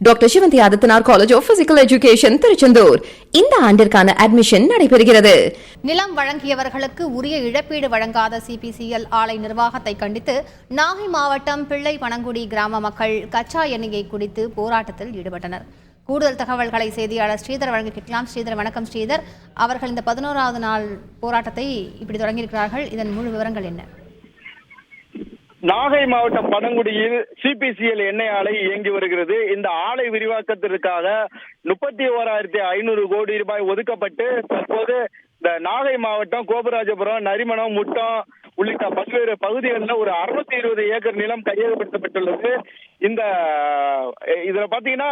Doctor Sivanthi Adithanar college of physical education Tiruchendur இந்த ஆண்டிற்கான admission நடைபெறுகிறது. நிலம் வழங்கியவர்களுக்கு உரிய இழப்பீடு வழங்காத சிபிசிஎல் ஆலை நிர்வாகத்தை கண்டித்து நாகை மாவட்டம் பிள்ளை பனங்குடி கிராம மக்கள் கச்சா எண்ணெயை குடித்து போராட்டத்தில் ஈடுபட்டனர். கூடுதல் தகவல்களை செய்தியாளர் ஸ்ரீதர் வழங்க கேட்கலாம். ஸ்ரீதர், வணக்கம். ஸ்ரீதர், அவர்கள் இந்த 11வது நாள் போராட்டத்தை இப்படி தொடங்கியிருக்கிறார்கள். இதன் முழு விவரங்கள் என்ன? நாகை மாவட்டம் பனங்குடியில் சிபிசிஎல் எண்ணெய் ஆலை இயங்கி வருகிறது. இந்த ஆலை விரிவாக்கத்திற்காக 31,500 கோடி ரூபாய் ஒதுக்கப்பட்டு தற்போது இந்த நாகை மாவட்டம் கோபராஜபுரம், நரிமணம், முட்டம் உள்ளிட்ட பல்வேறு பகுதிகளில் ஒரு 620 ஏக்கர் நிலம் கையகப்படுத்தப்பட்டுள்ளது. இதுல பாத்தீங்கன்னா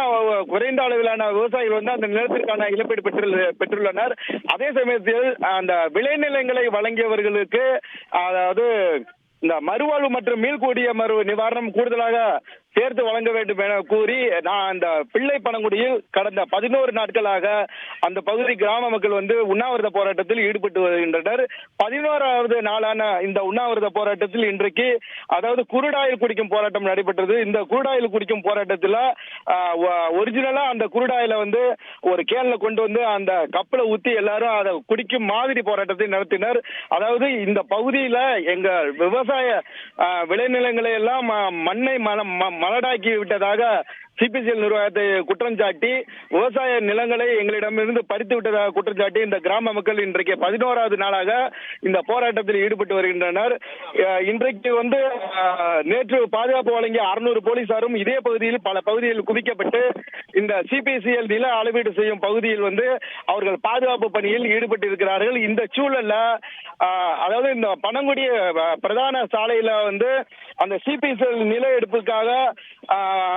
குறைந்த அளவிலான விவசாயிகள் வந்து அந்த நிலத்திற்கான இழப்பீடு பெற்றுள்ளனர். அதே சமயத்தில் அந்த விளைநிலங்களை வழங்கியவர்களுக்கு அதாவது இந்த மறுவாழ்வு மற்றும் மீள்கூடிய நிவாரணம் கூடுதலாக சேர்த்து வழங்க வேண்டும் என கூறி நான் அந்த பிள்ளை பனங்குடியில் கடந்த 11 நாட்களாக அந்த பகுதி கிராம மக்கள் வந்து உண்ணாவிரத போராட்டத்தில் ஈடுபட்டு வருகின்றனர். 11வது நாளான இந்த உண்ணாவிரத போராட்டத்தில் இன்றைக்கு அதாவது குருடாயில் குடிக்கும் போராட்டம் நடைபெற்றது. இந்த குருடாயில் குடிக்கும் போராட்டத்தில் ஒரிஜினலா அந்த குருடாயில வந்து ஒரு கேன்ல கொண்டு வந்து அந்த கப்பலை ஊத்தி எல்லாரும் அதை குடிக்கும் மாதிரி போராட்டத்தை நடத்தினர். அதாவது இந்த பகுதியில எங்க விவசாய விளைநிலங்களை எல்லாம் மண்ணை மலடாக்கி விட்டதாக சிபிசிஎல் நிர்வாகத்தை குற்றம் சாட்டி விவசாய நிலங்களை எங்களிடமிருந்து பறித்து விட்டதாக குற்றம் சாட்டி இந்த கிராம மக்கள் இன்றைக்கு 11வது நாளாக இந்த போராட்டத்தில் ஈடுபட்டு வருகின்றனர். இன்றைக்கு வந்து நேற்று பாதுகாப்பு வழங்கிய 600 போலீசாரும் இதே பகுதியில் பல பகுதிகளில் குவிக்கப்பட்டு இந்த சிபிசிஎல் நில அளவீடு செய்யும் பகுதியில் வந்து அவர்கள் பாதுகாப்பு பணியில் ஈடுபட்டு இருக்கிறார்கள். இந்த சூழல்ல அதாவது இந்த பனங்குடி பிரதான சாலையில வந்து அந்த சிபிசிஎல் நில எடுப்புக்காக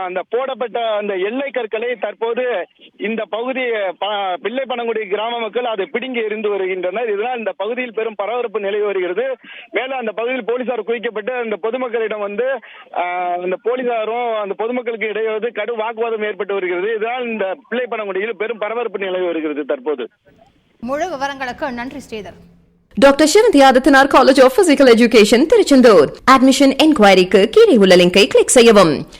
அந்த போடப்பட்ட அந்த எல்லை கற்களை தற்போது இந்த பகுதி பிள்ளை பனங்குடி கிராம மக்கள் அதை பிடுங்கி எறிந்து வருகின்றனர். இதனால் இந்த பகுதியில் பெரும் பரபரப்பு நிலவி வருகிறது. மேலும் அந்த பகுதியில் போலீசார் குவிக்கப்பட்டு அந்த பொதுமக்களிடம் வந்து அந்த போலீசாரும் அந்த பொதுமக்களுக்கு இடையே வந்து கடும் வாக்குவாதம் ஏற்பட்டு வருகிறது. இதனால் இந்த பிள்ளை பனங்குடியில் பெரும் பரபரப்பு நிலவி வருகிறது. தற்போது முழு விவரங்களுக்கு நன்றி Sridhar. Doctor Sivanthi Adithanar college of physical education Tiruchendur admission என்கொயரிக்கு கீழே உள்ள லிங்கை கிளிக் செய்யவும்.